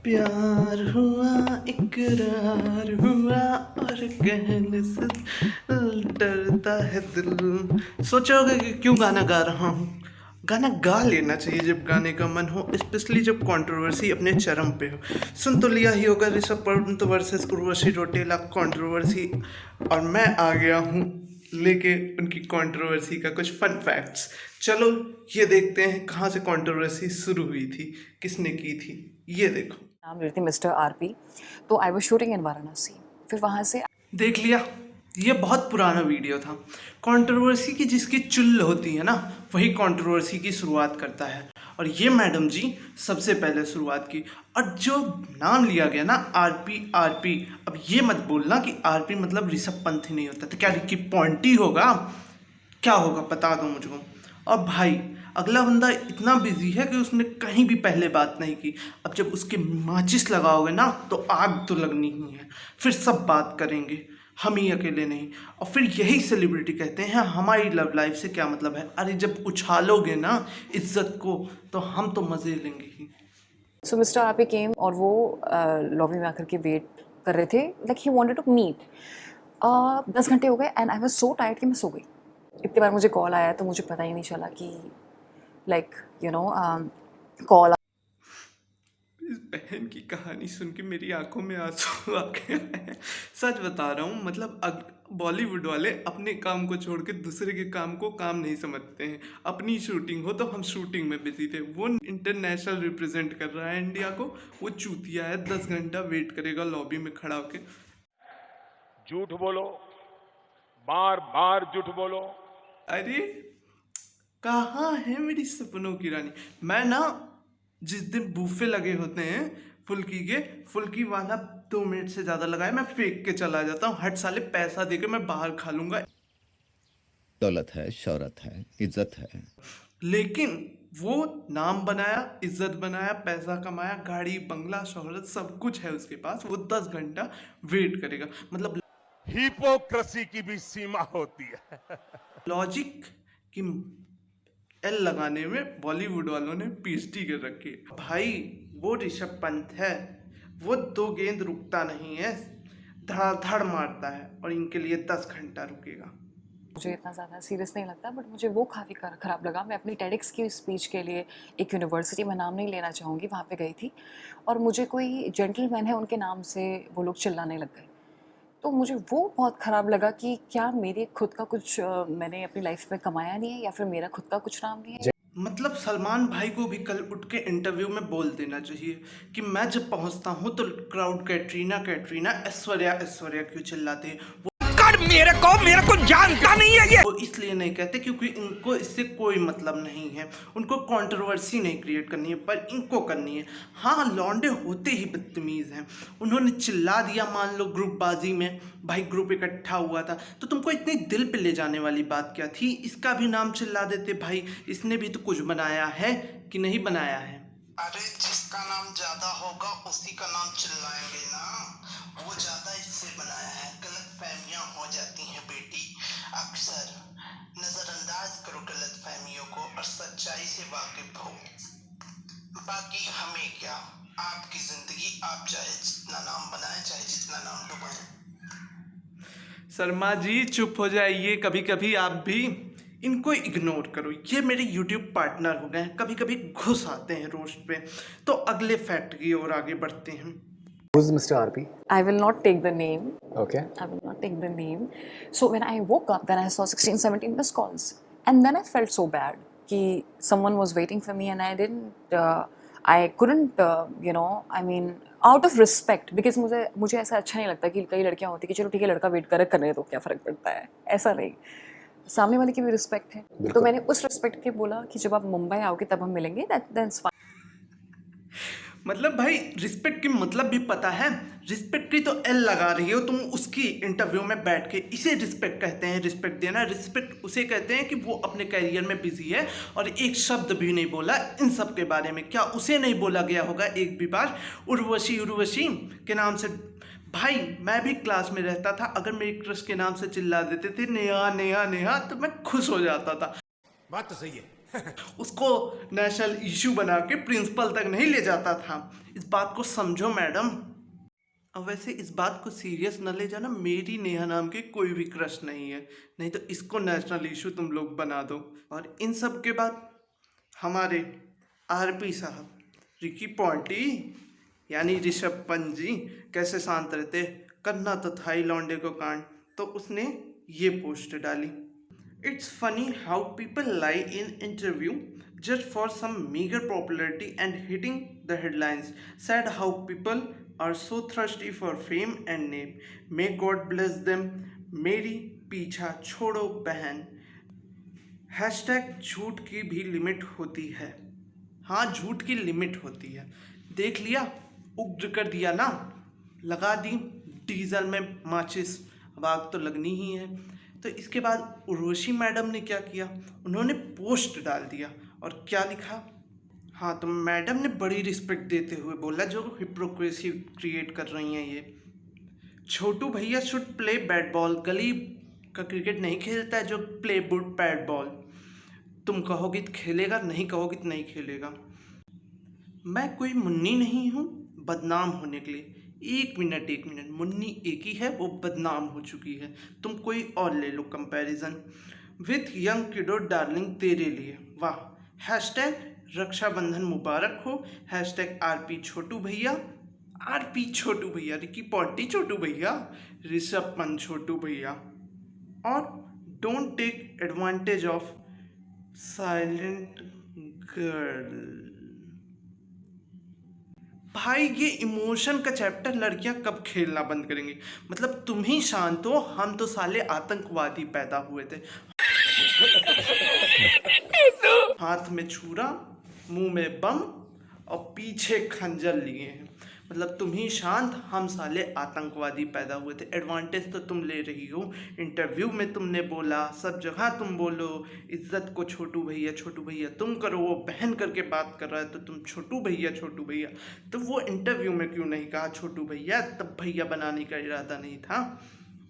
प्यार हुआ इकरार हुआ और कहने से डरता है दिल। सोचोगे कि क्यों गाना गा रहा हूँ। गाना गा लेना चाहिए जब गाने का मन हो, स्पेशली जब कंट्रोवर्सी अपने चरम पे हो। सुन तो लिया ही होगा ऋषभ पंत वर्सेस उर्वशी रौटेला कंट्रोवर्सी, और मैं आ गया हूँ लेके उनकी कंट्रोवर्सी का कुछ फन फैक्ट्स। चलो ये देखते हैं कहाँ से कंट्रोवर्सी शुरू हुई थी, किसने की थी। ये देखो, नाम मेरी थी मिस्टर आरपी। तो आई वाज शूटिंग इन वाराणसी। फिर वहाँ से देख लिया। ये बहुत पुराना वीडियो था। कंट्रोवर्सी की जिसकी चुल्ल होती है ना, वही कंट्रोवर्सी की शुरुआत करता है। और ये मैडम जी सबसे पहले शुरुआत की। और जो नाम लिया गया ना, आरपी आरपी, अब ये मत बोलना कि आरपी मतलब ऋषभ पंत ही नहीं होता, तो क्या रिकी पॉन्टी होगा, क्या होगा बता दो मुझको। और भाई अगला बंदा इतना बिजी है कि उसने कहीं भी पहले बात नहीं की। अब जब उसके माचिस लगाओगे ना तो आग तो लगनी ही है, फिर सब बात करेंगे, हम ही अकेले नहीं। और फिर यही सेलिब्रिटी कहते हैं हमारी लव लाइफ से क्या मतलब है। अरे जब उछालोगे ना इज्जत को तो हम तो मज़े लेंगे ही। सो मिस्टर आरपी केम और वो लॉबी में आकर के वेट कर रहे थे। Like he wanted to meet. 10 घंटे हो गए and I was so tired कि मैं सो गई। इतनी बार मुझे कॉल आया तो मुझे पता ही नहीं चला कि लाइक कॉल। इस बहन की कहानी सुन के मेरी आंखों में आंसू आ गया है। सच बता रहा हूँ, मतलब बॉलीवुड वाले अपने काम को छोड़ के दूसरे के काम को काम नहीं समझते हैं। अपनी शूटिंग हो तो हम शूटिंग में बिजी थे, वो इंटरनेशनल रिप्रेजेंट कर रहा है इंडिया को, वो चूतिया है 10 घंटा वेट करेगा लॉबी में खड़ा होके। झूठ बोलो, बार बार झूठ बोलो। अरे कहाँ है मेरी सपनों की रानी। मैं ना जिस दिन बूफे लगे होते हैं फुल्की के, फुल्की वाला 2 मिनट से ज़्यादा लगाए मैं फेंक के चला जाता हूँ। हट साले, पैसा देके मैं बाहर खा लूँगा। दौलत है, शौहरत है, इज्जत है। लेकिन वो नाम बनाया, इज्जत बनाया, पैसा कमाया, गाड़ी बंगला शोहरत सब कुछ है उसके पास, वो 10 घंटा वेट करेगा। मतलब हिपोक्रेसी की भी सीमा होती है। लॉजिक कि एल लगाने में बॉलीवुड वालों ने पीएचडी कर रखी है। भाई वो ऋषभ पंत है, वो 2 गेंद रुकता नहीं है, धड़ाधड़ मारता है, और इनके लिए 10 घंटा रुकेगा। मुझे इतना ज़्यादा सीरियस नहीं लगता बट मुझे वो काफ़ी ख़राब लगा। मैं अपनी टेडिक्स की स्पीच के लिए एक यूनिवर्सिटी में नाम नहीं लेना चाहूँगी, वहाँ पे गई थी और मुझे कोई जेंटलमैन है उनके नाम से वो लोग चिल्लाने लग गए। तो मुझे वो बहुत ख़राब लगा कि क्या मेरे खुद का कुछ मैंने अपनी लाइफ में कमाया नहीं है या फिर मेरा खुद का कुछ नाम नहीं है। मतलब सलमान भाई को भी कल उठ के इंटरव्यू में बोल देना चाहिए कि मैं जब पहुंचता हूं तो क्राउड कैटरीना कैटरीना ऐश्वर्या ऐश्वर्या क्यों चिल्लाते हैं। मेरे को जानता नहीं है ये। वो इसलिए नहीं कहते क्योंकि इनको इससे कोई मतलब नहीं है, उनको कंट्रोवर्सी नहीं क्रिएट करनी है, पर इनको करनी है। हाँ, लौंडे होते ही बदतमीज हैं। उन्होंने चिल्ला दिया, मान लो ग्रुपबाजी में, भाई ग्रुप इकट्ठा हुआ था, तो तुमको इतनी दिल पे ले जाने वाली बात क्या थी। इसका भी नाम चिल्ला देते, भाई इसने भी तो कुछ बनाया है कि नहीं बनाया है। अरे जिसका नाम ज्यादा होगा उसी का नाम चिल्लाएंगे ना, वो ज्यादा इससे बनाया है। गलत फहमियां हो जाती हैं बेटी, अक्सर नजरअंदाज करो गलत फहमियों को और सच्चाई से वाकिफ हो। बाकी हमें क्या, आपकी जिंदगी, आप चाहे जितना नाम बनाए चाहे जितना नाम डुबाए। शर्मा जी चुप हो जाइए, कभी कभी आप भी इनको इग्नोर करो। ये मेरे YouTube पार्टनर हो गए हैं, कभी कभी घुस आते हैं रोस्ट पे। तो अगले फैक्ट की ओर आगे बढ़ते हैं। Who's Mr. RP? I will not take the name. Okay. I will not take the name. So when I woke up, then I saw 16, 17 missed calls. And then I felt so bad कि someone was waiting for me and I didn't, I couldn't, I mean, out of respect, because मुझे ऐसा अच्छा नहीं लगता कि कई लड़कियां होती कि चलो ठीक है लड़का वेट करने दो, क्या फ़र्क पड़ता है, ऐसा नहीं। सामने वाले की भी रिस्पेक्ट है, तो मैंने उस रिस्पेक्ट के बोला कि जब आप मुंबई आओगे तब हम मिलेंगे, दैट्स फाइन। मतलब भाई रिस्पेक्ट की मतलब भी पता है। रिस्पेक्ट की तो एल लगा रही हो तुम उसकी इंटरव्यू में बैठ के, इसे रिस्पेक्ट कहते हैं। रिस्पेक्ट देना, रिस्पेक्ट उसे कहते हैं कि वो अपने करियर में बिजी है और एक शब्द भी नहीं बोला इन सब के बारे में। क्या उसे नहीं बोला गया होगा एक भी बार उर्वशी उर्वशी के नाम से। भाई मैं भी क्लास में रहता था, अगर मेरी क्रश के नाम से चिल्ला देते थे नेहा नेहा नेहा तो मैं खुश हो जाता था। बात तो सही है। उसको नेशनल इशू बना के प्रिंसिपल तक नहीं ले जाता था। इस बात को समझो मैडम। अब वैसे इस बात को सीरियस न ले जाना, मेरी नेहा नाम के कोई भी क्रश नहीं है, नहीं तो इसको नेशनल इशू तुम लोग बना दो। और इन सब के बाद हमारे आरपी साहब रिकी पॉन्टी यानी ऋषभ पंत जी कैसे शांत रहते, करना तो था ही लौंडे को कांड, तो उसने ये पोस्ट डाली। It's funny how people lie in interview just for some meager popularity and hitting the headlines. Sad how people are so thirsty for fame and name. May God bless them. मेरी पीछा छोड़ो बहन। Hashtag झूठ की भी limit होती है। हाँ, झूठ की लिमिट होती है। देख लिया, उग्र कर दिया ना, लगा दी डीजल में माचिस, अब आग तो लगनी ही है। तो इसके बाद उर्वशी मैडम ने क्या किया, उन्होंने पोस्ट डाल दिया और क्या लिखा। हाँ, तो मैडम ने बड़ी रिस्पेक्ट देते हुए बोला, जो हिप्रोक्रेसी क्रिएट कर रही हैं ये, छोटू भैया शुड प्ले बैट बॉल। गली का क्रिकेट नहीं खेलता है जो प्ले बुड बैट बॉल। तुम कहोगे तो खेलेगा, नहीं कहोगे तो नहीं खेलेगा। मैं कोई मुन्नी नहीं हूँ बदनाम होने के लिए। एक मिनट, मुन्नी एक ही है, वो बदनाम हो चुकी है। तुम कोई और ले लो कंपैरिजन। विथ यंग किडो डार्लिंग तेरे लिए, वाह। हैशटैग रक्षाबंधन मुबारक हो। हैशटैग आरपी छोटू भैया, रिकी पॉन्टी छोटू भैया, ऋषभ पंत छोटू भैया। और don't take advantage of silent girl. भाई, ये इमोशन का चैप्टर लड़कियां कब खेलना बंद करेंगी? मतलब तुम ही शांत हो, हम तो साले आतंकवादी पैदा हुए थे। हाथ में छुरा, मुंह में बम और पीछे खंजर लिए हैं। मतलब तुम ही शांत, हम साले आतंकवादी पैदा हुए थे। एडवांटेज तो तुम ले रही हो, इंटरव्यू में तुमने बोला, सब जगह तुम बोलो इज्जत को छोटू भैया तुम करो। वो बहन करके बात कर रहा है तो तुम छोटू भैया। तो वो इंटरव्यू में क्यों नहीं कहा छोटू भैया? तब भैया बनाने का इरादा नहीं था।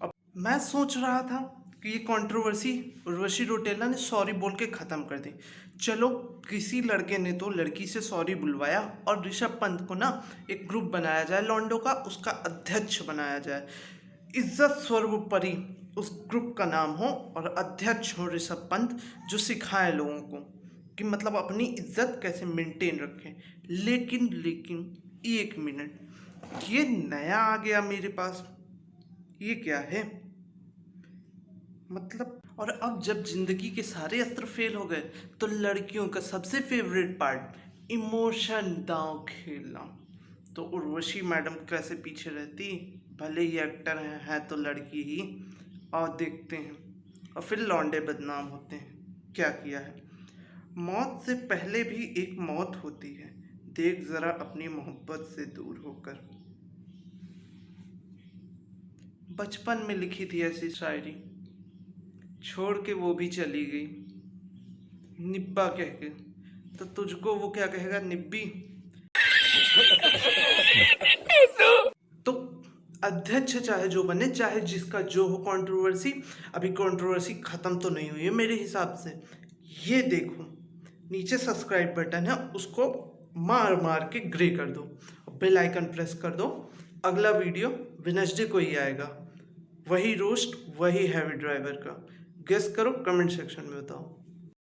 अब मैं सोच रहा था कि ये कंट्रोवर्सी उर्वशी रौतेला ने सॉरी बोल के ख़त्म कर दी। चलो, किसी लड़के ने तो लड़की से सॉरी बुलवाया और ऋषभ पंत को ना एक ग्रुप बनाया जाए लॉन्डो का, उसका अध्यक्ष बनाया जाए। इज्जत सर्वोपरि उस ग्रुप का नाम हो और अध्यक्ष हो ऋषभ पंत, जो सिखाए लोगों को कि मतलब अपनी इज्जत कैसे मेंटेन रखें। लेकिन एक मिनट, ये नया आ गया मेरे पास, ये क्या है मतलब? और अब जब जिंदगी के सारे अस्त्र फेल हो गए तो लड़कियों का सबसे फेवरेट पार्ट इमोशन दांव खेलना। तो उर्वशी मैडम कैसे पीछे रहती? भले ही एक्टर है तो लड़की ही। और देखते हैं और फिर लौंडे बदनाम होते हैं। क्या किया है? मौत से पहले भी एक मौत होती है, देख जरा अपनी मोहब्बत से दूर होकर। बचपन में लिखी थी ऐसी शायरी, छोड़ के वो भी चली गई निब्बा कह के, तो तुझको वो क्या कहेगा, निब्बी? तो अध्यक्ष चाहे जो बने, चाहे जिसका जो हो कंट्रोवर्सी, अभी कंट्रोवर्सी खत्म तो नहीं हुई है मेरे हिसाब से। ये देखो, नीचे सब्सक्राइब बटन है, उसको मार के ग्रे कर दो, बेल आइकन प्रेस कर दो। अगला वीडियो वेडनेसडे को ही आएगा, वही रोस्ट, वही हैवी ड्राइवर का। गेस करो, कमेंट सेक्शन में बताओ।